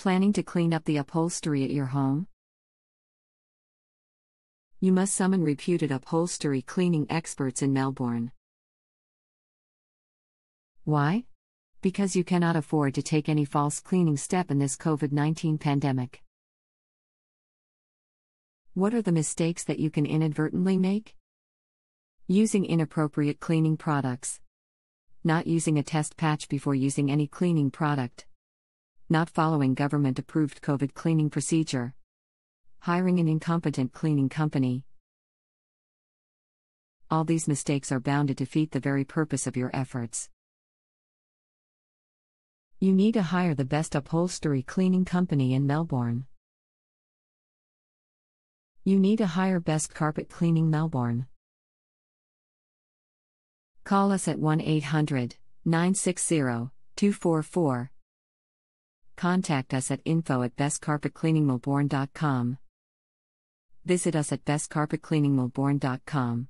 Planning to clean up the upholstery at your home? You must summon reputed upholstery cleaning experts in Melbourne. Why? Because you cannot afford to take any false cleaning step in this COVID-19 pandemic. What are the mistakes that you can inadvertently make? Using inappropriate cleaning products. Not using a test patch before using any cleaning product. Not following government-approved COVID cleaning procedure. Hiring an incompetent cleaning company. All these mistakes are bound to defeat the very purpose of your efforts. You need to hire the best upholstery cleaning company in Melbourne. You need to hire Best Carpet Cleaning Melbourne. Call us at 1-800-960-244. Contact us at info@bestcarpetcleaningmelbourne.com. Visit us at bestcarpetcleaningmelbourne.com.